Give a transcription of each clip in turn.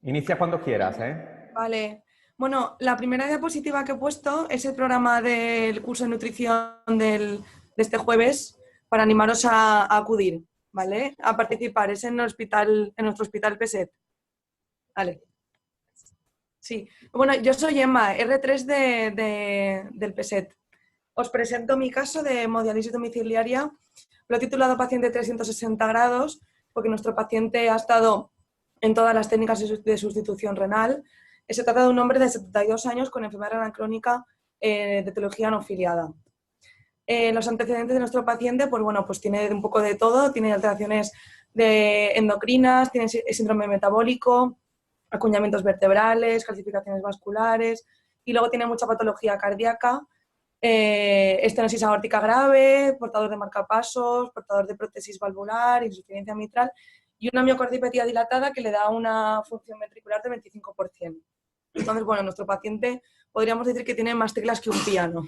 Inicia cuando quieras, ¿eh? Vale. Bueno, la primera diapositiva que he puesto es el programa del curso de nutrición de este jueves para animaros a acudir, ¿vale? A participar. Es en nuestro hospital PESET. Vale. Sí. Bueno, yo soy Emma, R3 del PESET. Os presento mi caso de hemodiálisis domiciliaria. Lo he titulado paciente 360 grados porque nuestro paciente ha estado en todas las técnicas de sustitución renal. Se trata de un hombre de 72 años con enfermedad renal crónica de etiología no filiada. Los antecedentes de nuestro paciente, pues bueno, pues tiene un poco de todo, tiene alteraciones endocrinas, tiene síndrome metabólico, acuñamientos vertebrales, calcificaciones vasculares y luego tiene mucha patología cardíaca, estenosis aórtica grave, portador de marcapasos, portador de prótesis valvular, insuficiencia mitral y una miocardiopatía dilatada que le da una función ventricular del 25%. Entonces, bueno, nuestro paciente podríamos decir que tiene más teclas que un piano.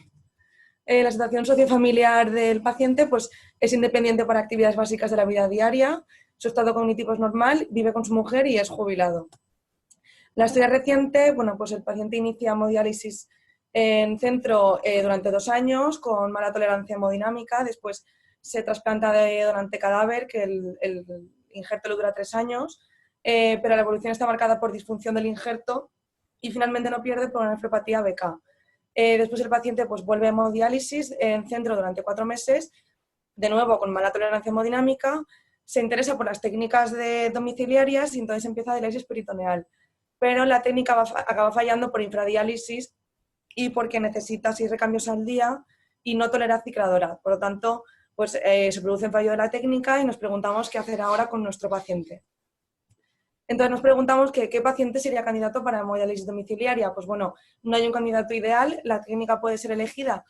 La situación sociofamiliar del paciente pues, es independiente para actividades básicas de la vida diaria, su estado cognitivo es normal, vive con su mujer y es jubilado. La historia reciente, bueno, pues el paciente inicia hemodiálisis en centro durante 2 años con mala tolerancia hemodinámica, después se trasplanta de donante cadáver, que el injerto le dura 3 años, pero la evolución está marcada por disfunción del injerto y finalmente no pierde por una nefropatía BK. Después el paciente pues, vuelve a hemodiálisis en centro durante 4 meses, de nuevo con mala tolerancia hemodinámica, se interesa por las técnicas domiciliarias y entonces empieza diálisis peritoneal. Pero la técnica acaba fallando por infradiálisis y porque necesita 6 recambios al día y no tolera cicladora. Por lo tanto, pues, se produce un fallo de la técnica y nos preguntamos qué hacer ahora con nuestro paciente. Entonces nos preguntamos que qué paciente sería candidato para hemodiálisis domiciliaria. Pues bueno, no hay un candidato ideal, la técnica puede ser elegida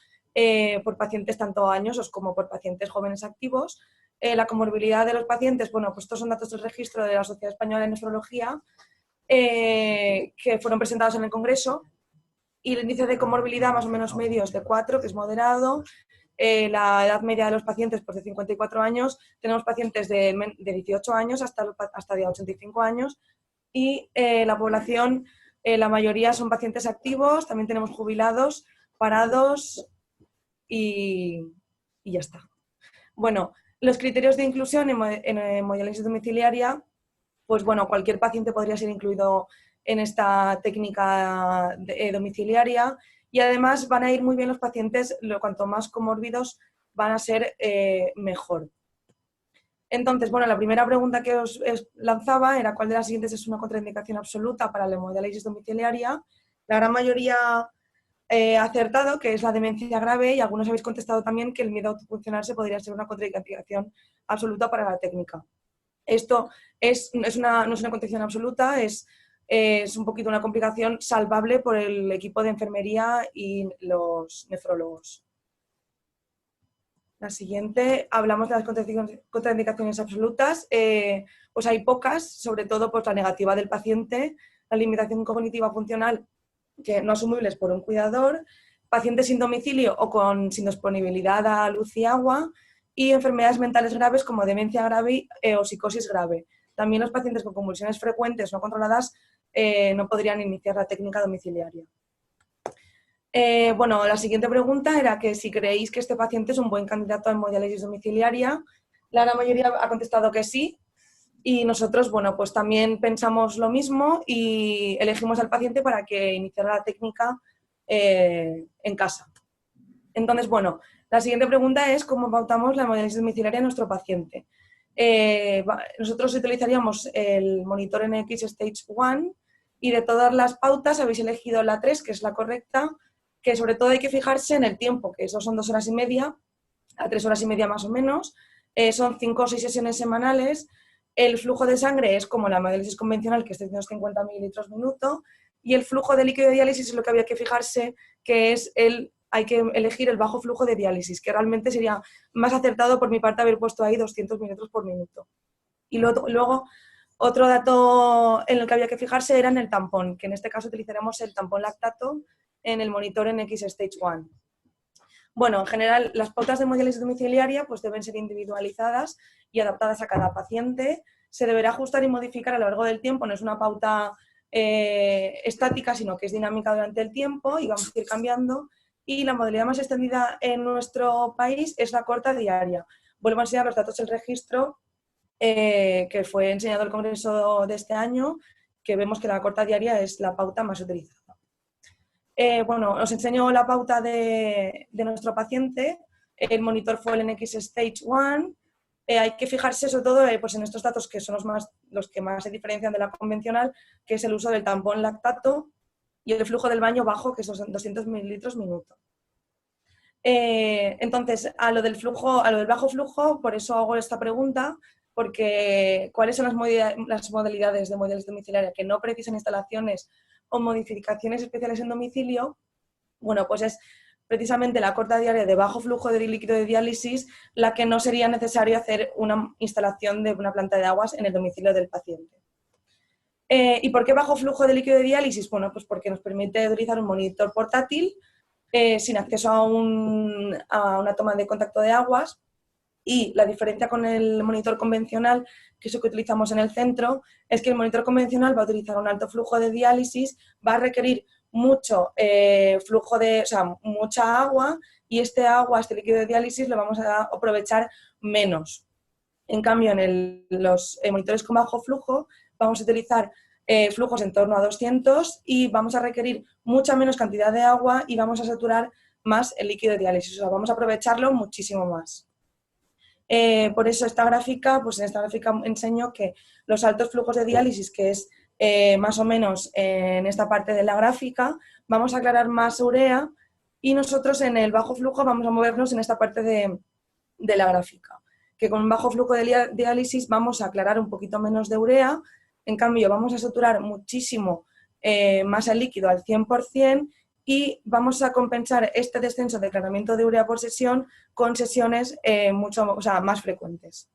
por pacientes tanto añosos como por pacientes jóvenes activos. La comorbilidad de los pacientes, bueno, pues estos son datos del registro de la Sociedad Española de Nefrología que fueron presentados en el Congreso y el índice de comorbilidad más o menos medio es de 4, que es moderado. La edad media de los pacientes pues de 54 años, tenemos pacientes de 18 años hasta de 85 años y la población, la mayoría son pacientes activos, también tenemos jubilados, parados y ya está. Bueno, los criterios de inclusión en hemodiálisis domiciliaria, pues bueno, cualquier paciente podría ser incluido en esta técnica domiciliaria y además van a ir muy bien los pacientes, cuanto más comórbidos van a ser mejor. Entonces, bueno, la primera pregunta que os lanzaba era cuál de las siguientes es una contraindicación absoluta para la hemodiálisis domiciliaria. La gran mayoría ha acertado, que es la demencia grave, y algunos habéis contestado también que el miedo a autofuncionarse podría ser una contraindicación absoluta para la técnica. Esto no es una condición absoluta, es un poquito una complicación salvable por el equipo de enfermería y los nefrólogos. La siguiente, hablamos de las contraindicaciones absolutas. Pues hay pocas, sobre todo pues, la negativa del paciente, la limitación cognitiva funcional que no asumibles por un cuidador, pacientes sin domicilio o sin disponibilidad a luz y agua, y enfermedades mentales graves como demencia grave o psicosis grave. También los pacientes con convulsiones frecuentes no controladas no podrían iniciar la técnica domiciliaria. Bueno, la siguiente pregunta era que si creéis que este paciente es un buen candidato a hemodiálisis domiciliaria. La gran mayoría ha contestado que sí y nosotros, bueno, pues también pensamos lo mismo y elegimos al paciente para que iniciara la técnica en casa. Entonces, bueno, la siguiente pregunta es cómo pautamos la hemodiálisis domiciliaria a nuestro paciente. Nosotros utilizaríamos el monitor NX Stage 1 y de todas las pautas habéis elegido la 3, que es la correcta, que sobre todo hay que fijarse en el tiempo, que eso son 2 horas y media a 3 horas y media más o menos, son 5 o 6 sesiones semanales, el flujo de sangre es como la hemodiálisis convencional, que es de 250 mililitros minuto, y el flujo de líquido de diálisis es lo que había que fijarse, que es hay que elegir el bajo flujo de diálisis, que realmente sería más acertado por mi parte haber puesto ahí 200 mililitros por minuto. Y luego otro dato en el que había que fijarse era en el tampón, que en este caso utilizaremos el tampón lactato en el monitor NX Stage 1. Bueno, en general, las pautas de hemodiálisis domiciliaria pues, deben ser individualizadas y adaptadas a cada paciente. Se deberá ajustar y modificar a lo largo del tiempo, no es una pauta estática, sino que es dinámica durante el tiempo y vamos a ir cambiando. Y la modalidad más extendida en nuestro país es la corta diaria. Vuelvo a enseñar los datos del registro que fue enseñado el Congreso de este año, que vemos que la corta diaria es la pauta más utilizada. Bueno, os enseño la pauta de nuestro paciente. El monitor fue el NX Stage 1. Hay que fijarse sobre todo pues en estos datos que son los que más se diferencian de la convencional, que es el uso del tampón lactato y el flujo del baño bajo, que son 200 mililitros minuto. Entonces, a lo del bajo flujo, por eso hago esta pregunta, porque ¿cuáles son las modalidades de hemodiálisis domiciliaria que no precisan instalaciones o modificaciones especiales en domicilio? Bueno, pues es precisamente la corta diaria de bajo flujo de líquido de diálisis la que no sería necesario hacer una instalación de una planta de aguas en el domicilio del paciente. ¿Y por qué bajo flujo de líquido de diálisis? Bueno, pues porque nos permite utilizar un monitor portátil sin acceso a una toma de contacto de aguas, y la diferencia con el monitor convencional, que es lo que utilizamos en el centro, es que el monitor convencional va a utilizar un alto flujo de diálisis, va a requerir mucha agua, y este líquido de diálisis lo vamos a aprovechar menos. En cambio, en los monitores con bajo flujo vamos a utilizar flujos en torno a 200 y vamos a requerir mucha menos cantidad de agua y vamos a saturar más el líquido de diálisis, o sea, vamos a aprovecharlo muchísimo más. Por eso pues en esta gráfica enseño que los altos flujos de diálisis, que es más o menos en esta parte de la gráfica, vamos a aclarar más urea, y nosotros en el bajo flujo vamos a movernos en esta parte de la gráfica, que con un bajo flujo de diálisis vamos a aclarar un poquito menos de urea. En cambio, vamos a saturar muchísimo más el líquido al 100%, y vamos a compensar este descenso de aclaramiento de urea por sesión con sesiones más frecuentes.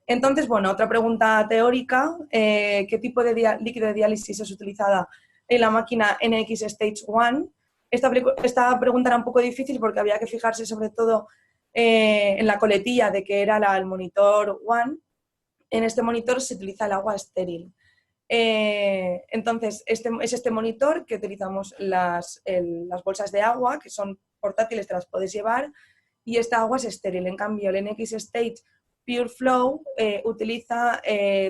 Entonces, bueno, otra pregunta teórica, ¿qué tipo de líquido de diálisis es utilizada en la máquina NX Stage 1? Esta pregunta era un poco difícil porque había que fijarse sobre todo en la coletilla de que era el monitor 1. En este monitor se utiliza el agua estéril. Entonces, es este monitor que utilizamos las bolsas de agua, que son portátiles, te las puedes llevar, y esta agua es estéril. En cambio, el NX Stage Pure Flow utiliza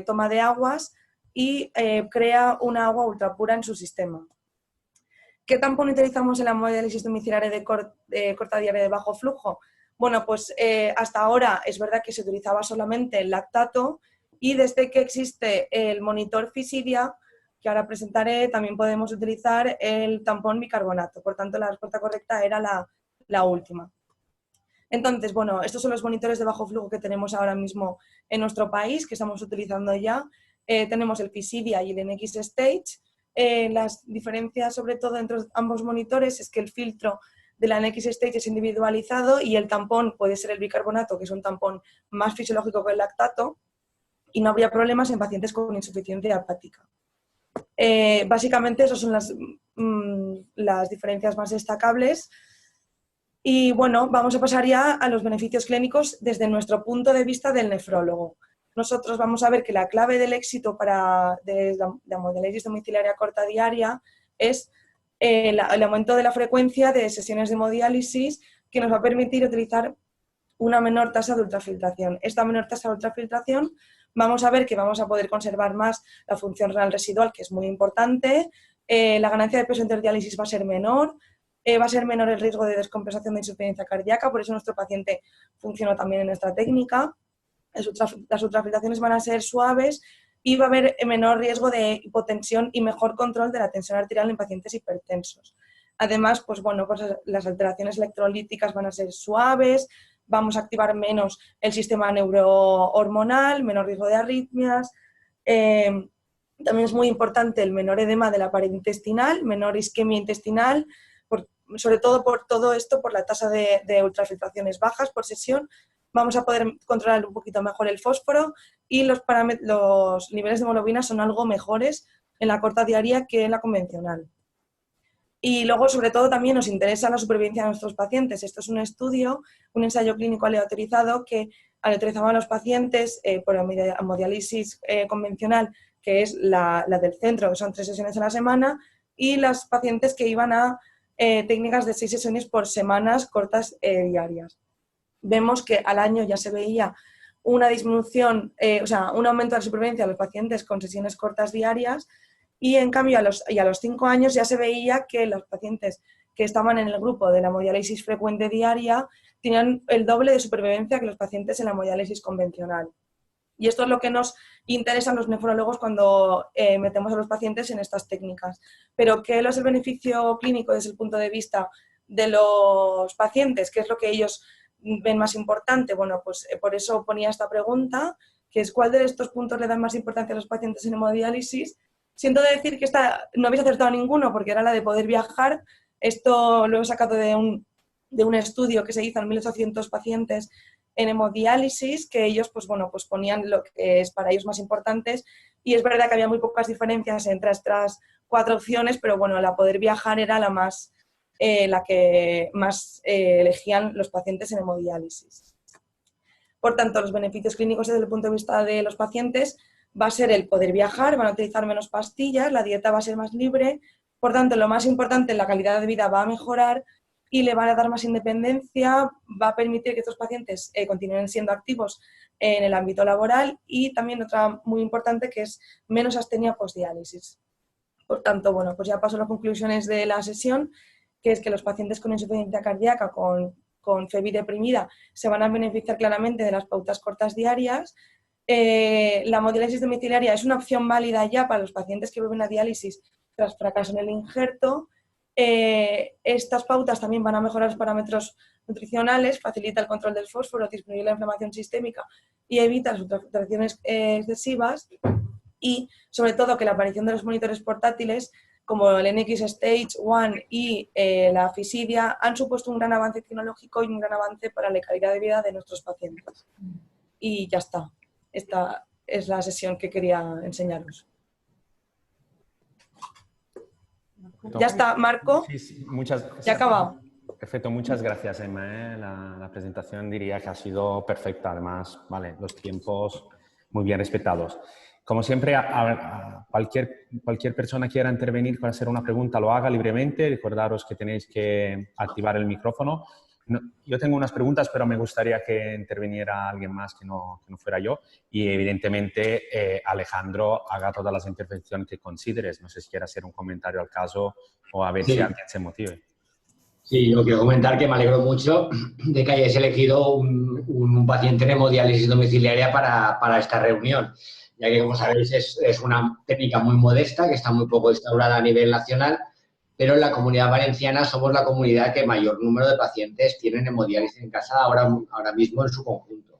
toma de aguas y crea una agua ultra pura en su sistema. ¿Qué tampón utilizamos en la hemodiálisis domiciliaria de corta diaria de bajo flujo? Bueno, pues hasta ahora es verdad que se utilizaba solamente el lactato, y desde que existe el monitor Fisidia, que ahora presentaré, también podemos utilizar el tampón bicarbonato. Por tanto, la respuesta correcta era la última. Entonces, bueno, estos son los monitores de bajo flujo que tenemos ahora mismo en nuestro país, que estamos utilizando ya. Tenemos el Fisidia y el NX Stage. Las diferencias, sobre todo, entre ambos monitores es que el filtro de la NX Stage es individualizado y el tampón puede ser el bicarbonato, que es un tampón más fisiológico que el lactato, y no habría problemas en pacientes con insuficiencia hepática. Básicamente, esas son las diferencias más destacables. Y bueno, vamos a pasar ya a los beneficios clínicos desde nuestro punto de vista del nefrólogo. Nosotros vamos a ver que la clave del éxito de la hemodiálisis domiciliaria corta diaria es el aumento de la frecuencia de sesiones de hemodiálisis, que nos va a permitir utilizar una menor tasa de ultrafiltración. Esta menor tasa de ultrafiltración vamos a ver que vamos a poder conservar más la función renal residual, que es muy importante. La ganancia de peso interdiálisis va a ser menor el riesgo de descompensación de insuficiencia cardíaca, por eso nuestro paciente funcionó también en esta técnica. Las ultrafiltraciones van a ser suaves y va a haber menor riesgo de hipotensión y mejor control de la tensión arterial en pacientes hipertensos. Además, pues las alteraciones electrolíticas van a ser suaves, vamos a activar menos el sistema neurohormonal, menor riesgo de arritmias. También es muy importante el menor edema de la pared intestinal, menor isquemia intestinal, sobre todo por todo esto, por la tasa de ultrafiltraciones bajas por sesión. Vamos a poder controlar un poquito mejor el fósforo, y los niveles de hemoglobina son algo mejores en la corta diaria que en la convencional. Y luego, sobre todo, también nos interesa la supervivencia de nuestros pacientes. Esto es un estudio, un ensayo clínico aleatorizado que aleatorizaba a los pacientes por hemodiálisis convencional que es la del centro, que son 3 sesiones a la semana, y las pacientes que iban a técnicas de 6 sesiones por semanas cortas diarias. Vemos que al año ya se veía una disminución, o sea, un aumento de la supervivencia de los pacientes con sesiones cortas diarias, y en cambio a los 5 años ya se veía que los pacientes que estaban en el grupo de la hemodiálisis frecuente diaria tenían el doble de supervivencia que los pacientes en la hemodiálisis convencional. Y esto es lo que nos interesa a los nefrólogos cuando metemos a los pacientes en estas técnicas. Pero, ¿qué es el beneficio clínico desde el punto de vista de los pacientes? ¿Qué es lo que ellos ven más importante? Bueno, pues por eso ponía esta pregunta, que es ¿cuál de estos puntos le dan más importancia a los pacientes en hemodiálisis? Siento decir que no habéis acertado ninguno, porque era la de poder viajar. Esto lo he sacado de un estudio que se hizo en 1.800 pacientes en hemodiálisis, que ellos pues ponían lo que es para ellos más importantes, y es verdad que había muy pocas diferencias entre estas 4 opciones, pero bueno, la poder viajar era la que más elegían los pacientes en hemodiálisis. Por tanto, los beneficios clínicos desde el punto de vista de los pacientes va a ser el poder viajar, van a utilizar menos pastillas, la dieta va a ser más libre, por tanto, lo más importante, la calidad de vida va a mejorar y le van a dar más independencia, va a permitir que estos pacientes continúen siendo activos en el ámbito laboral, y también otra muy importante, que es menos astenia postdiálisis. Por tanto, bueno, pues ya paso a las conclusiones de la sesión, que es que los pacientes con insuficiencia cardíaca, con FEBI deprimida, se van a beneficiar claramente de las pautas cortas diarias. La hemodiálisis domiciliaria es una opción válida ya para los pacientes que vuelven a diálisis tras fracaso en el injerto. Estas pautas también van a mejorar los parámetros nutricionales, facilita el control del fósforo, disminuye la inflamación sistémica y evita las ultrafiltraciones excesivas, y sobre todo que la aparición de los monitores portátiles como el NX Stage 1 y la Fisidia han supuesto un gran avance tecnológico y un gran avance para la calidad de vida de nuestros pacientes. Y ya está. Esta es la sesión que quería enseñaros. Ya está, Marco. Sí, muchas gracias. Ya acaba. Perfecto, muchas gracias, Emma. La presentación diría que ha sido perfecta. Además, vale, los tiempos muy bien respetados. Como siempre, a cualquier persona que quiera intervenir para hacer una pregunta, lo haga libremente. Recordaros que tenéis que activar el micrófono. No, yo tengo unas preguntas, pero me gustaría que interviniera alguien más que no fuera yo. Y evidentemente, Alejandro, haga todas las intervenciones que consideres. No sé si quiere hacer un comentario al caso o a ver si alguien se motive. Sí, yo quiero comentar que me alegro mucho de que hayáis elegido un paciente en hemodiálisis domiciliaria para esta reunión, ya que, como sabéis, es una técnica muy modesta, que está muy poco instaurada a nivel nacional, pero en la Comunidad Valenciana somos la comunidad que mayor número de pacientes tienen hemodiálisis en casa ahora mismo en su conjunto.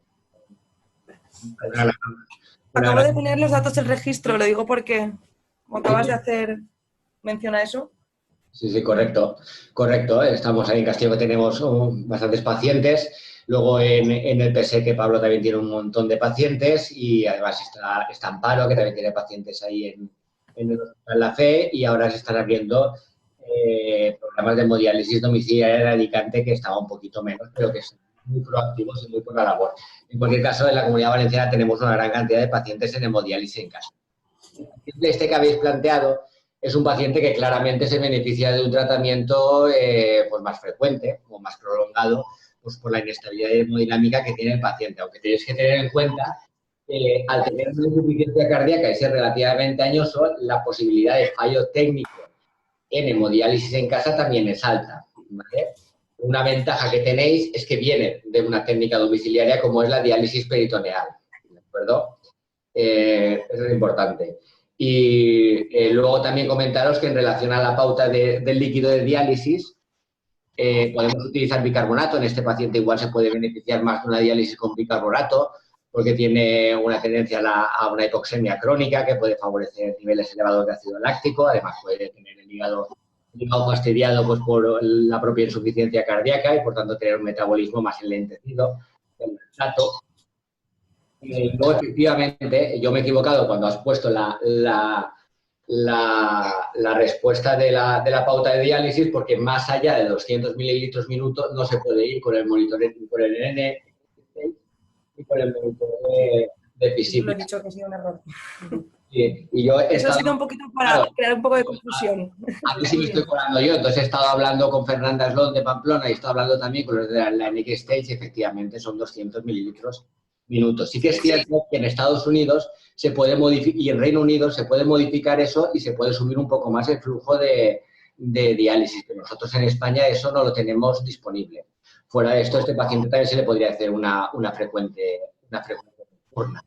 Acabo de poner los datos del registro, lo digo porque como acabas de hacer mención a eso. Sí, correcto. Correcto. Estamos ahí en Castellón, tenemos bastantes pacientes. Luego en el PSE, que Pablo también tiene un montón de pacientes, y además está Amparo, que también tiene pacientes ahí en la FE, y ahora se están abriendo programas de hemodiálisis domiciliaria en Alicante, que estaba un poquito menos, pero que son muy proactivos y muy por la labor. En cualquier caso, en la Comunidad Valenciana tenemos una gran cantidad de pacientes en hemodiálisis en casa. Este que habéis planteado es un paciente que claramente se beneficia de un tratamiento pues más frecuente o más prolongado, pues por la inestabilidad hemodinámica que tiene el paciente. Aunque tenéis que tener en cuenta que al tener una insuficiencia cardíaca y ser relativamente añoso, la posibilidad de fallo técnico en hemodiálisis en casa también es alta, ¿vale? Una ventaja que tenéis es que viene de una técnica domiciliaria como es la diálisis peritoneal, ¿de acuerdo? Eso es importante. Y luego también comentaros que en relación a la pauta del líquido de diálisis, podemos utilizar bicarbonato. En este paciente igual se puede beneficiar más de una diálisis con bicarbonato porque tiene una tendencia a una hipoxemia crónica que puede favorecer niveles elevados de ácido láctico. Además, puede tener el hígado fastidiado pues, por la propia insuficiencia cardíaca y, por tanto, tener un metabolismo más enlentecido del lactato. Luego, efectivamente, yo me he equivocado cuando has puesto la respuesta de la pauta de diálisis, porque más allá de 200 mililitros minuto no se puede ir con el monitor, con el NN y con el monitor de Lo he Fisidia. dicho que ha sido un error. Y yo he Eso ha estado, sido un poquito para claro, crear un poco de confusión. aquí sí me estoy colando yo, entonces he estado hablando con Fernanda Slon de Pamplona y he estado hablando también con los de la NX Stage, efectivamente son 200 mililitros minutos. Sí que es cierto que en Estados Unidos se puede modificar, y en Reino Unido se puede modificar eso y se puede subir un poco más el flujo de diálisis, pero nosotros en España eso no lo tenemos disponible. Fuera de esto, a este paciente también se le podría hacer una frecuente urna.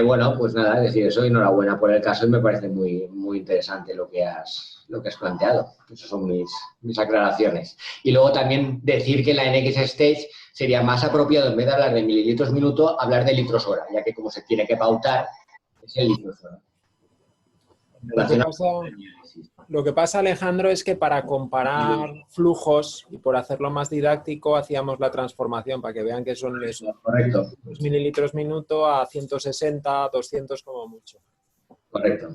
Bueno, pues nada, es decir, eso, enhorabuena por el caso y me parece muy, muy interesante lo que has planteado. Esas son mis aclaraciones. Y luego también decir que en la NX Stage sería más apropiado, en vez de hablar de mililitros minuto, hablar de litros hora, ya que como se tiene que pautar, es el litros hora. Lo que pasa, Alejandro, es que para comparar flujos y por hacerlo más didáctico hacíamos la transformación para que vean que son eso, correcto. 2 mililitros minuto a 160, 200 como mucho. Correcto.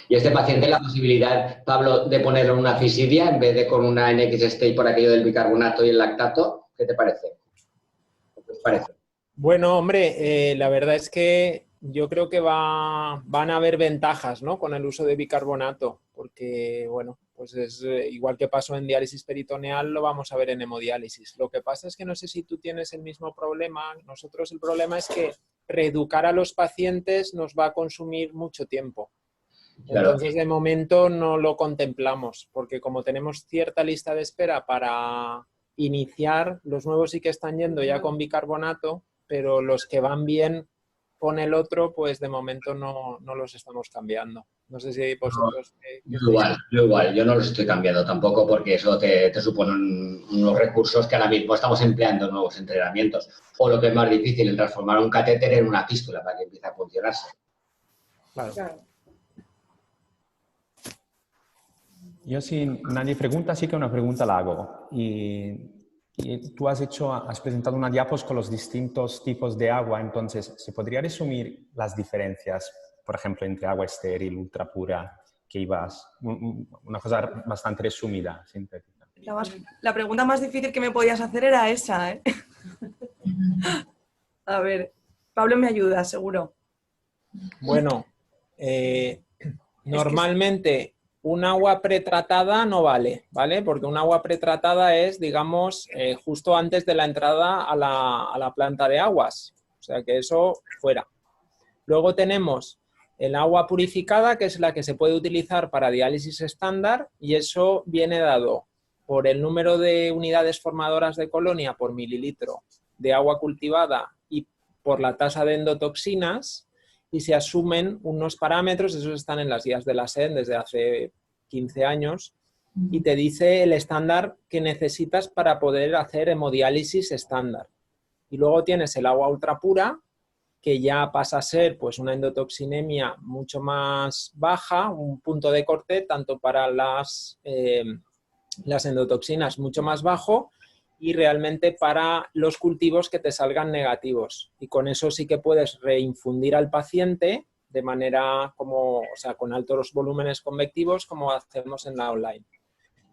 Y este paciente, la posibilidad, Pablo, de ponerlo en una fisidia en vez de con una NX Stage por aquello del bicarbonato y el lactato, ¿qué te parece? ¿Qué os parece? Bueno, hombre, la verdad es que yo creo que van a haber ventajas, ¿no?, con el uso de bicarbonato, porque, bueno, pues es igual que pasó en diálisis peritoneal, lo vamos a ver en hemodiálisis. Lo que pasa es que no sé si tú tienes el mismo problema. Nosotros el problema es que reeducar a los pacientes nos va a consumir mucho tiempo. Claro. Entonces, de momento no lo contemplamos, porque como tenemos cierta lista de espera para iniciar, los nuevos sí que están yendo ya con bicarbonato, pero los que van bien con el otro, pues de momento no los estamos cambiando. No sé si vosotros... Igual, yo no los estoy cambiando tampoco porque eso te supone unos recursos que ahora mismo estamos empleando en nuevos entrenamientos. O lo que es más difícil, en transformar un catéter en una fístula para que empiece a funcionarse. Claro. Yo, si nadie pregunta, sí que una pregunta la hago. Y tú has presentado una diapos con los distintos tipos de agua, entonces, ¿se podría resumir las diferencias, por ejemplo, entre agua estéril, ultra pura, que ibas? Una cosa bastante resumida, sintética. La pregunta más difícil que me podías hacer era esa, ¿eh? A ver, Pablo me ayuda, seguro. Bueno, normalmente un agua pretratada no vale, ¿vale? Porque un agua pretratada es, digamos, justo antes de la entrada a la planta de aguas. O sea que eso fuera. Luego tenemos el agua purificada, que es la que se puede utilizar para diálisis estándar, y eso viene dado por el número de unidades formadoras de colonia por mililitro de agua cultivada y por la tasa de endotoxinas, y se asumen unos parámetros, esos están en las guías de la SEN desde hace 15 años, y te dice el estándar que necesitas para poder hacer hemodiálisis estándar. Y luego tienes el agua ultra pura, que ya pasa a ser pues una endotoxinemia mucho más baja, un punto de corte tanto para las endotoxinas mucho más bajo, y realmente para los cultivos que te salgan negativos. Y con eso sí que puedes reinfundir al paciente de manera como, o sea, con altos volúmenes convectivos, como hacemos en la online.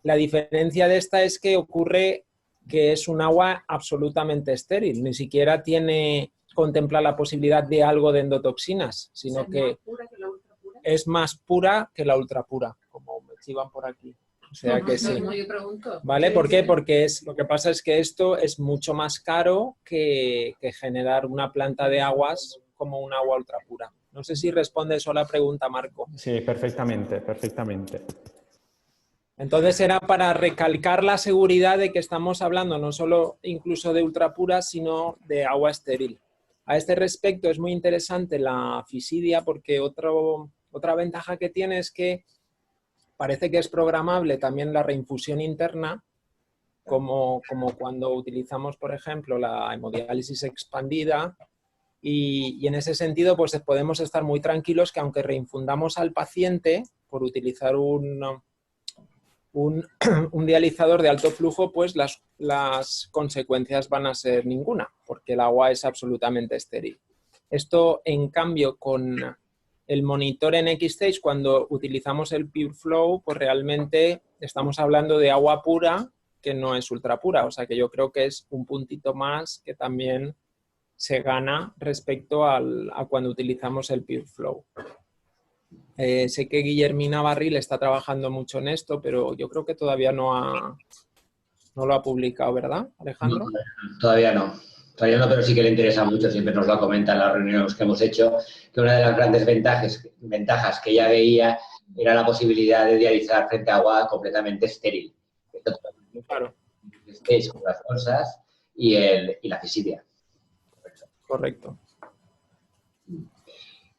La diferencia de esta es que ocurre que es un agua absolutamente estéril, ni siquiera contempla la posibilidad de algo de endotoxinas, sino que es más pura que la ultra pura, como me chivan por aquí. O sea que sí. ¿Vale? ¿Por qué? Porque lo que pasa es que esto es mucho más caro que generar una planta de aguas como un agua ultra pura. No sé si responde eso a la pregunta, Marco. Sí, perfectamente, perfectamente. Entonces era para recalcar la seguridad de que estamos hablando no solo incluso de ultra pura, sino de agua estéril. A este respecto es muy interesante la fisidia porque otra ventaja que tiene es que parece que es programable también la reinfusión interna, como cuando utilizamos, por ejemplo, la hemodiálisis expandida, y en ese sentido pues podemos estar muy tranquilos que aunque reinfundamos al paciente por utilizar un dializador de alto flujo, pues las consecuencias van a ser ninguna, porque el agua es absolutamente estéril. Esto, en cambio, con el monitor en X-Stage, cuando utilizamos el Pure Flow, pues realmente estamos hablando de agua pura que no es ultra pura. O sea que yo creo que es un puntito más que también se gana respecto a cuando utilizamos el PureFlow. Sé que Guillermina Barril está trabajando mucho en esto, pero yo creo que todavía no lo ha publicado, ¿verdad, Alejandro? No, todavía no. Todavía no, pero sí que le interesa mucho. Siempre nos lo comenta en las reuniones que hemos hecho, que una de las grandes ventajas que ella veía era la posibilidad de dializar frente a agua completamente estéril. Claro. Con las bolsas y la fisidia. Correcto.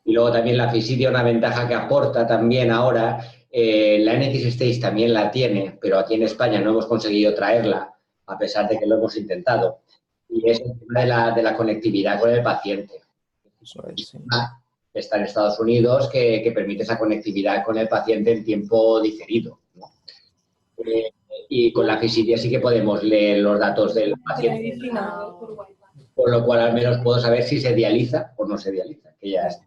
Y luego también la fisidia, una ventaja que aporta también ahora, la NX Stage también la tiene, pero aquí en España no hemos conseguido traerla, a pesar de que lo hemos intentado. Y es el tema de la conectividad con el paciente. Eso es, sí. Está en Estados Unidos que permite esa conectividad con el paciente en tiempo diferido, ¿no? Y con la fisidia sí que podemos leer los datos del paciente. Por lo cual al menos puedo saber si se dializa o no se dializa, que ya es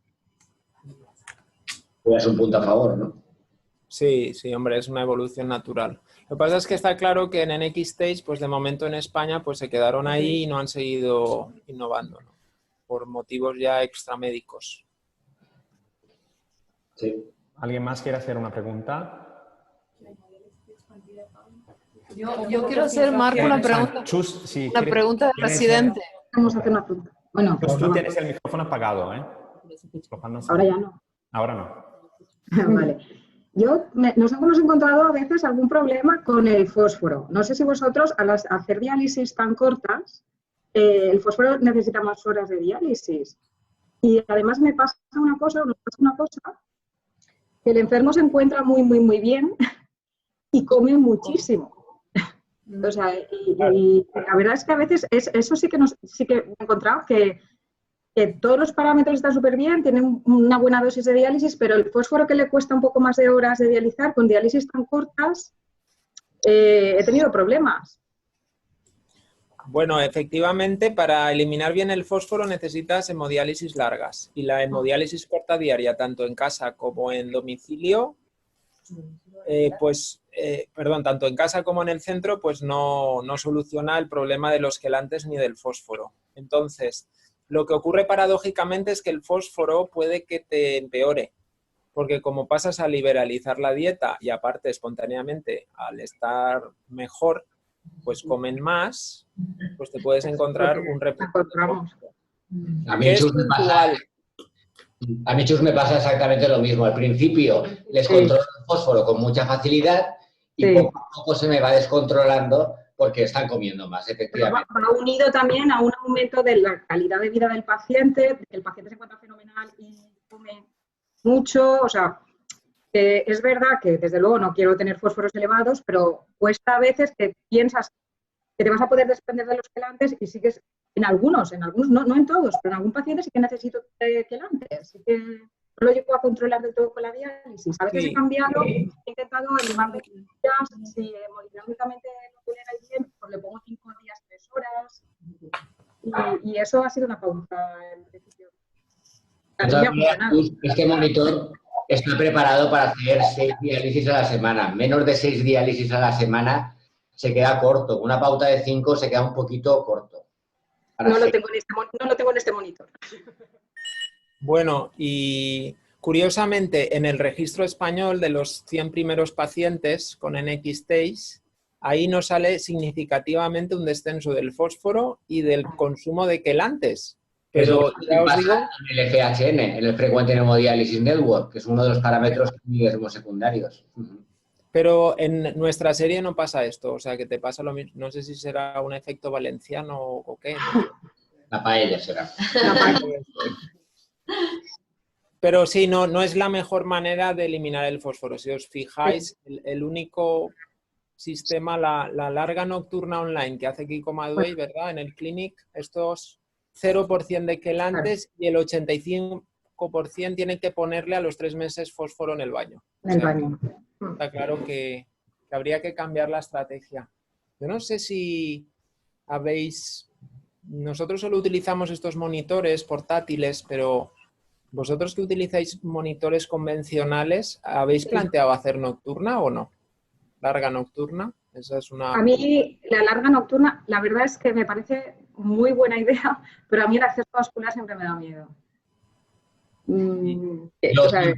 un punto a favor, ¿no? Sí, sí, hombre, es una evolución natural. Lo que pasa es que está claro que en NX Stage, pues de momento en España, pues se quedaron ahí y no han seguido innovando, ¿no? Por motivos ya extramédicos. Sí. ¿Alguien más quiere hacer una pregunta? Yo quiero hacer, Marco, una pregunta. Chus, si una quieres, pregunta del presidente. Vamos a hacer una pregunta. Bueno, Chus, tú tienes el micrófono apagado, ¿eh? ahora ya no. Ahora no. Vale. Nosotros hemos encontrado a veces algún problema con el fósforo. No sé si vosotros, al hacer diálisis tan cortas, el fósforo necesita más horas de diálisis. Y además nos pasa una cosa, que el enfermo se encuentra muy, muy, muy bien y come muchísimo. O sea, y la verdad es que a veces eso sí que he encontrado que todos los parámetros están súper bien, tienen una buena dosis de diálisis, pero el fósforo que le cuesta un poco más de horas de dializar, con diálisis tan cortas, he tenido problemas. Bueno, efectivamente, para eliminar bien el fósforo necesitas hemodiálisis largas. Y la hemodiálisis corta diaria, tanto en casa como en domicilio, tanto en casa como en el centro, pues no soluciona el problema de los quelantes ni del fósforo. Entonces, lo que ocurre paradójicamente es que el fósforo puede que te empeore, porque como pasas a liberalizar la dieta y aparte espontáneamente al estar mejor, pues comen más, pues te puedes encontrar un repunte. A mí, Chus, me pasa exactamente lo mismo. Al principio les controlo el fósforo con mucha facilidad y poco a poco se me va descontrolando porque están comiendo más, efectivamente. Va unido también a un aumento de la calidad de vida del paciente, que el paciente se encuentra fenomenal y come mucho. O sea, es verdad que desde luego no quiero tener fósforos elevados, pero cuesta a veces que piensas que te vas a poder desprender de los quelantes y sigues en algunos, no en todos, pero en algún paciente sí que necesito quelantes. Así que no lo llego a controlar del todo con la diálisis. A veces he cambiado, he intentado eliminar de días, si hemodinámicamente no tolera bien, pues le pongo 5 días, 3 horas. Y eso ha sido una pauta en principio. Este monitor está preparado para hacer 6 diálisis a la semana. Menos de 6 diálisis a la semana se queda corto. Una pauta de 5 se queda un poquito corto. No lo tengo en este monitor. Bueno, y curiosamente, en el registro español de los 100 primeros pacientes con NX Stage, ahí nos sale significativamente un descenso del fósforo y del consumo de quelantes. Pero ya os digo... En el FHN, en el Frequent Hemodialysis Network, que es uno de los parámetros clínicos secundarios. Pero en nuestra serie no pasa esto, o sea, que te pasa lo mismo. No sé si será un efecto valenciano o qué. La paella será. Pero sí, no es la mejor manera de eliminar el fósforo. Si os fijáis, el único sistema, la larga nocturna online que hace Kiko Maduey, ¿verdad? En el clinic, estos 0% de quelantes y el 85% tienen que ponerle a los 3 meses fósforo en el baño. En el baño. Está claro que habría que cambiar la estrategia. Yo no sé si habéis... Nosotros solo utilizamos estos monitores portátiles, pero vosotros que utilizáis monitores convencionales, ¿habéis planteado hacer nocturna o no? ¿Larga nocturna? Esa es una... A mí la larga nocturna, la verdad es que me parece muy buena idea, pero a mí el acceso vascular siempre me da miedo. O sea,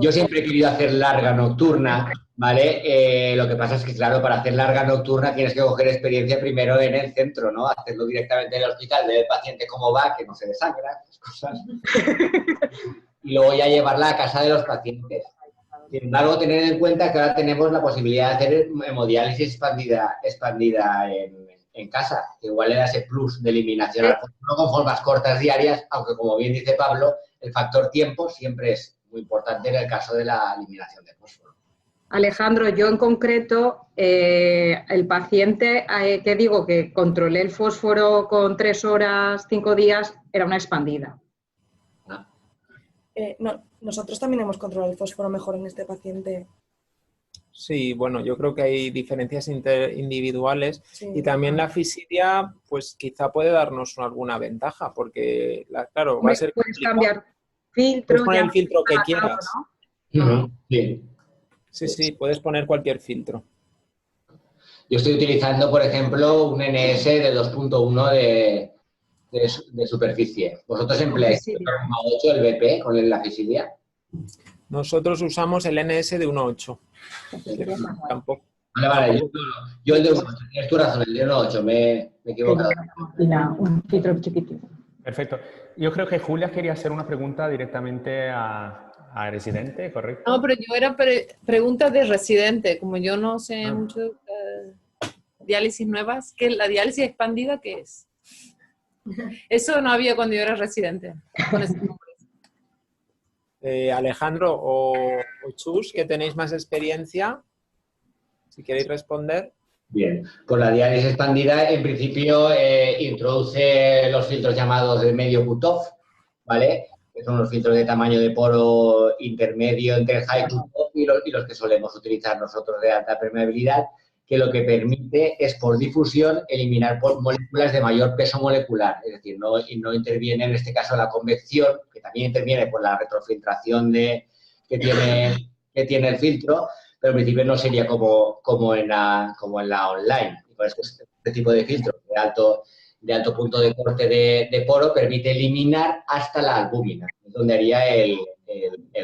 Yo siempre he querido hacer larga nocturna, ¿vale? Lo que pasa es que, claro, para hacer larga nocturna tienes que coger experiencia primero en el centro, ¿no? Hacerlo directamente en el hospital, ver el paciente cómo va, que no se desangra, esas cosas. Y luego ya llevarla a casa de los pacientes. Sin embargo, tener en cuenta que ahora tenemos la posibilidad de hacer hemodiálisis expandida en casa, que igual le da ese plus de eliminación al fósforo con formas cortas diarias, aunque como bien dice Pablo, el factor tiempo siempre es muy importante en el caso de la eliminación de fósforo. Alejandro, yo en concreto, el paciente que digo que controlé el fósforo con 3 horas, 5 días, era una expandida. No, nosotros también hemos controlado el fósforo mejor en este paciente. Sí, bueno, yo creo que hay diferencias individuales Sí. y también la fisidia, pues quizá puede darnos alguna ventaja, porque, claro, va a ser Puedes complicado. cambiar filtro. Puedes poner el filtro que adaptado, quieras. ¿no? Sí. Sí, puedes poner cualquier filtro. Yo estoy utilizando, por ejemplo, un NS de 2.1 de superficie. ¿Vosotros empleáis el 1.8, el BP, con la fisidia? Nosotros usamos el NS de 1.8. Tampoco. Vale, yo el de 1.8, tienes tu razón, el de 1.8, me he equivocado. Un filtro chiquitito. Perfecto. Yo creo que Julia quería hacer una pregunta directamente a residente, ¿correcto? No, pero yo era pregunta de residente, como yo no sé mucho de diálisis nuevas. ¿Qué la diálisis expandida qué es? Eso no había cuando yo era residente, con ese nombre. Alejandro o Chus, que tenéis más experiencia, si queréis responder. Bien, pues la diálisis expandida en principio introduce los filtros llamados de medio cutoff, ¿vale? Que son los filtros de tamaño de poro intermedio entre el high cutoff y los que solemos utilizar nosotros de alta permeabilidad, que lo que permite es por difusión eliminar moléculas de mayor peso molecular, es decir, no interviene en este caso la convección, que también interviene por la retrofiltración que tiene el filtro, pero en principio no sería como en la online. Y por eso este tipo de filtro de alto punto de corte de poro permite eliminar hasta la albúmina, donde haría el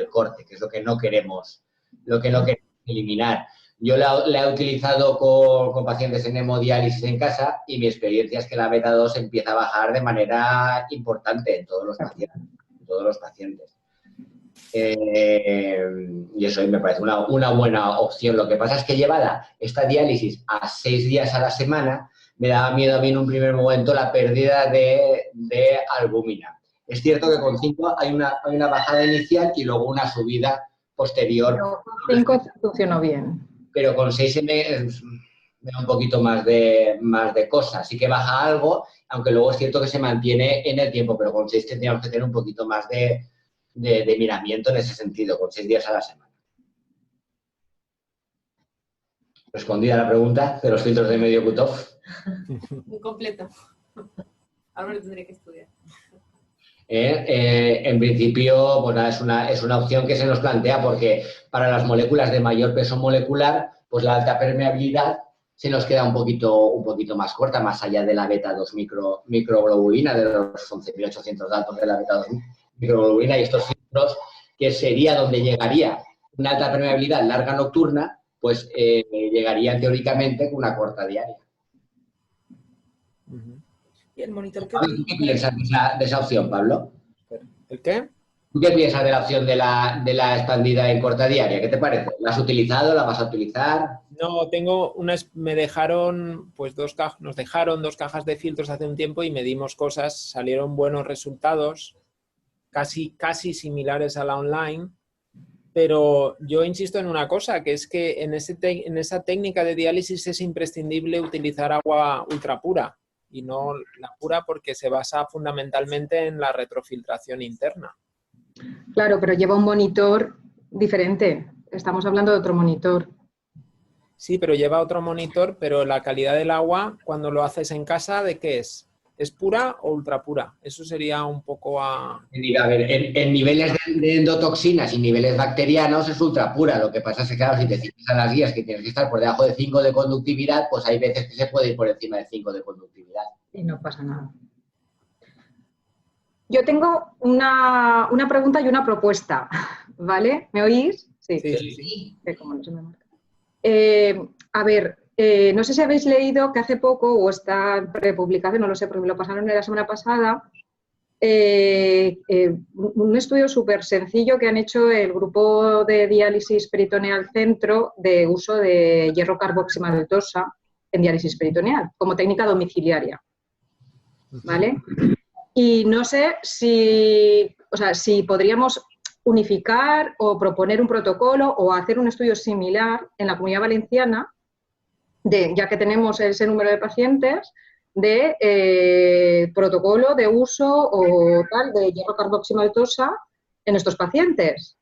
corte, que es lo que no queremos eliminar. Yo la he utilizado con pacientes en hemodiálisis en casa y mi experiencia es que la beta 2 empieza a bajar de manera importante en todos los pacientes. Y eso me parece una buena opción. Lo que pasa es que llevada esta diálisis a 6 días a la semana, me daba miedo a mí en un primer momento la pérdida de albúmina. Es cierto que con 5 hay una bajada inicial y luego una subida posterior. Pero con 5 funcionó bien. Pero con 6 me da un poquito más de cosas. Sí que baja algo, aunque luego es cierto que se mantiene en el tiempo, pero con 6 tendríamos que tener un poquito más de miramiento en ese sentido, con 6 días a la semana. Respondida la pregunta de los filtros de medio cutoff. Incompleto. Ahora lo tendré que estudiar. En principio, pues nada, es una opción que se nos plantea porque para las moléculas de mayor peso molecular, pues la alta permeabilidad se nos queda un poquito más corta, más allá de la beta 2 microglobulina, de los 11.800 datos de la beta 2 microglobulina, y estos filtros, que sería donde llegaría una alta permeabilidad larga nocturna, pues llegarían teóricamente con una corta diaria. Y el monitor que... ¿Tú qué piensas de esa opción, Pablo? ¿El qué? ¿Tú qué piensas de la opción de la expandida en corta diaria? ¿Qué te parece? ¿La has utilizado? ¿La vas a utilizar? No, me dejaron, pues nos dejaron 2 cajas de filtros hace un tiempo y medimos cosas, salieron buenos resultados, casi similares a la online, pero yo insisto en una cosa, que es que en esa técnica de diálisis es imprescindible utilizar agua ultra pura y no la pura porque se basa fundamentalmente en la retrofiltración interna. Claro, pero lleva un monitor diferente. Estamos hablando de otro monitor. Sí, pero lleva otro monitor, pero la calidad del agua, cuando lo haces en casa, ¿de qué es? ¿Es pura o ultrapura? Eso sería un poco a... A ver, en niveles de endotoxinas y niveles bacterianos es ultra pura. Lo que pasa es que, claro, si te citas a las guías que tienes que estar por debajo de 5 de conductividad, pues hay veces que se puede ir por encima de 5 de conductividad. Y no pasa nada. Yo tengo una pregunta y una propuesta, ¿vale? ¿Me oís? Sí. Como no se me marca. A ver, no sé si habéis leído que hace poco, o está prepublicado, no lo sé, porque me lo pasaron la semana pasada, un estudio súper sencillo que han hecho el grupo de diálisis peritoneal Centro de uso de hierro carboximaltosa en diálisis peritoneal, como técnica domiciliaria, ¿vale? Y no sé si podríamos unificar o proponer un protocolo o hacer un estudio similar en la Comunidad Valenciana, ya que tenemos ese número de pacientes, de protocolo de uso o tal de hierro carboximaltosa en estos pacientes.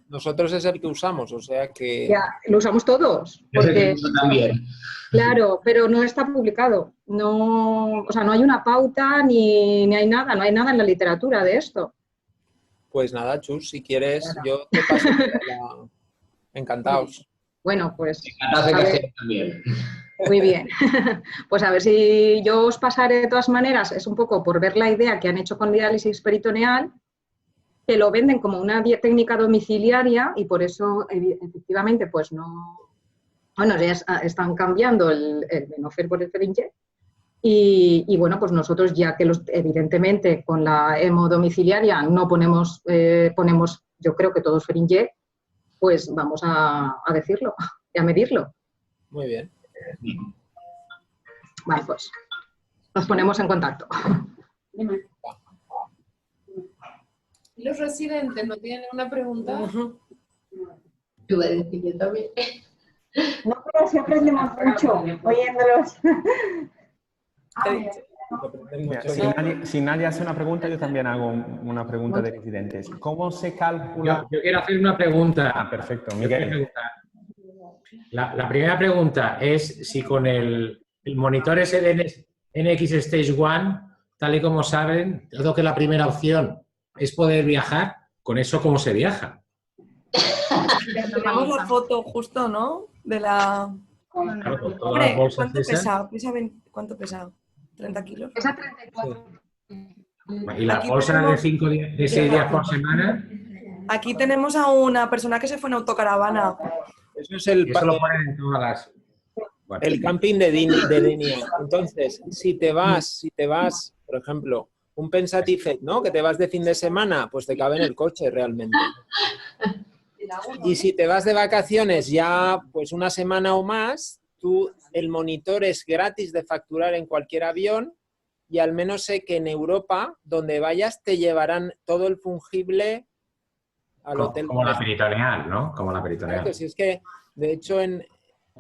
Nosotros es el que usamos, o sea que... Ya, lo usamos todos. Porque, también. claro, pero no está publicado. No, o sea, no hay una pauta ni hay nada, no hay nada en la literatura de esto. Pues nada, Chus, si quieres, yo te paso encantados. Bueno, pues... Encantados de Castellón también. Muy bien. Pues a ver si yo os pasaré de todas maneras, es un poco por ver la idea que han hecho con diálisis peritoneal, que lo venden como una técnica domiciliaria y por eso efectivamente pues no... Bueno, ya están cambiando el Venofer por el Ferinject y bueno, pues nosotros ya que evidentemente con la hemodomiciliaria no ponemos, yo creo que todos Ferinject, pues vamos a decirlo y a medirlo. Muy bien. Vale, pues nos ponemos en contacto. ¿Y los residentes no tienen una pregunta? Yo voy a decir yo también. No, pero sí aprendemos mucho oyéndolos. Si nadie hace una pregunta, yo también hago una pregunta de residentes. ¿Cómo se calcula? Yo quiero hacer una pregunta. Ah, perfecto, Miguel. La primera pregunta es si con el monitor NX Stage 1, tal y como saben, dado que la primera opción es poder viajar, ¿con eso cómo se viaja? Tenemos la foto justo, ¿no? De la... Claro, Hombre, ¿cuánto pesa? ¿30 kilos? Pesa 34. Y la Aquí bolsa tenemos- de 6 días por semana, Aquí tenemos a una persona que se fue en autocaravana. Eso es eso lo ponen en todas las... Bueno, el camping de Denia. Entonces, si te vas, por ejemplo, un Pensatifet, ¿no? Que te vas de fin de semana, pues te cabe en el coche realmente. Y si te vas de vacaciones ya pues una semana o más, el monitor es gratis de facturar en cualquier avión y al menos sé que en Europa, donde vayas, te llevarán todo el fungible al hotel. como la peritoneal, ¿no? Como la peritoneal. Claro, si es que, de hecho,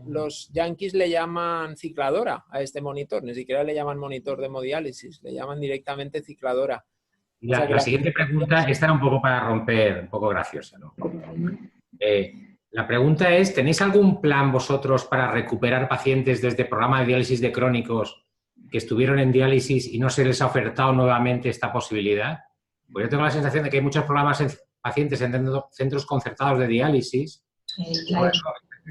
los yanquis le llaman cicladora a este monitor, ni siquiera le llaman monitor de hemodiálisis, le llaman directamente cicladora. Y la siguiente pregunta, esta era un poco para romper, un poco graciosa, ¿no? La pregunta es, ¿tenéis algún plan vosotros para recuperar pacientes desde el programa de diálisis de crónicos que estuvieron en diálisis y no se les ha ofertado nuevamente esta posibilidad? Pues yo tengo la sensación de que hay muchos programas pacientes en centros concertados de diálisis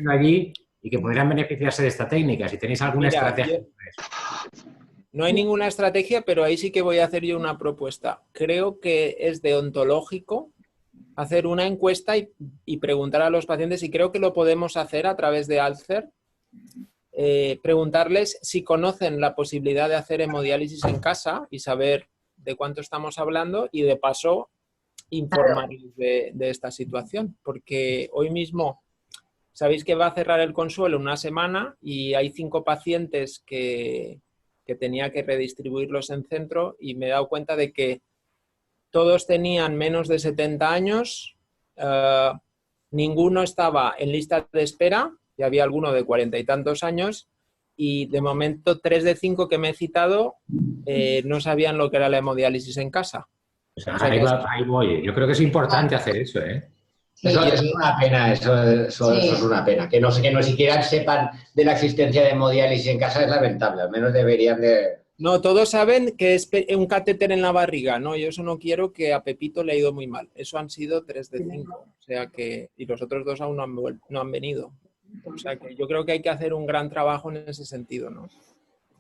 allí y que podrían beneficiarse de esta técnica. Si tenéis alguna estrategia. No hay ninguna estrategia, pero ahí sí que voy a hacer yo una propuesta. Creo que es deontológico hacer una encuesta y preguntar a los pacientes, y creo que lo podemos hacer a través de Alcer, preguntarles si conocen la posibilidad de hacer hemodiálisis en casa y saber de cuánto estamos hablando y de paso informarles de esta situación. Porque hoy mismo sabéis que va a cerrar el Consuelo en una semana y hay 5 pacientes que tenía que redistribuirlos en centro y me he dado cuenta de que todos tenían menos de 70 años, ninguno estaba en lista de espera, y había alguno de 40 y tantos años, y de momento 3 de 5 que me he citado no sabían lo que era la hemodiálisis en casa. Ahí voy. Yo creo que es importante hacer eso, ¿eh? Eso es una pena, eso es una pena. Que no siquiera sepan de la existencia de hemodiálisis en casa es lamentable, al menos deberían de... No, todos saben que es un catéter en la barriga, ¿no? Yo eso no quiero, que a Pepito le ha ido muy mal. Eso han sido 3 de 5, o sea que... Y los otros 2 aún no han venido. O sea que yo creo que hay que hacer un gran trabajo en ese sentido, ¿no?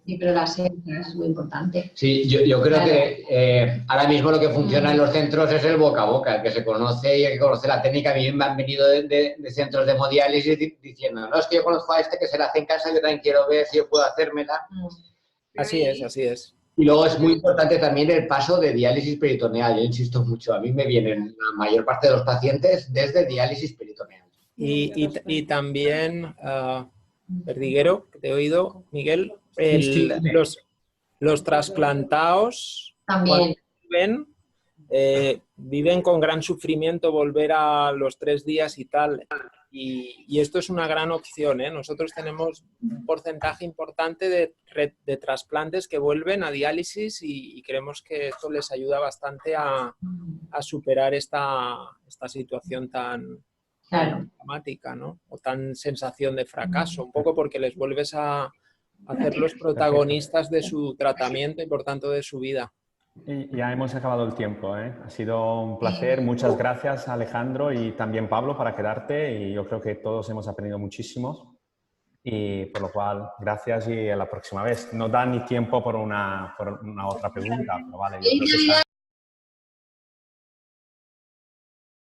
Sí, pero la esencia es muy importante. Sí, yo creo que ahora mismo lo que funciona en los centros es el boca a boca, el que se conoce y el que conoce la técnica. A mí me han venido de centros de hemodiálisis diciendo, no, es que yo conozco a este que se la hace en casa, yo también quiero ver si yo puedo hacérmela. Así es, así es. Y luego es muy importante también el paso de diálisis peritoneal. Yo insisto mucho, a mí me vienen la mayor parte de los pacientes desde diálisis peritoneal. Y también, Perdiguero, que te he oído, Miguel, los trasplantados También. viven con gran sufrimiento volver a los 3 días y tal. Y esto es una gran opción, ¿eh? Nosotros tenemos un porcentaje importante de trasplantes que vuelven a diálisis y creemos que esto les ayuda bastante a superar esta situación tan dramática, ¿no? O tan sensación de fracaso, un poco porque les vuelves a hacerlos protagonistas de su tratamiento y por tanto de su vida. Y ya hemos acabado el tiempo, ¿eh? Ha sido un placer. Muchas gracias, Alejandro, y también Pablo, para quedarte. Y yo creo que todos hemos aprendido muchísimo. Y por lo cual, gracias y a la próxima vez. No da ni tiempo por una otra pregunta, pero vale. Yo creo que está...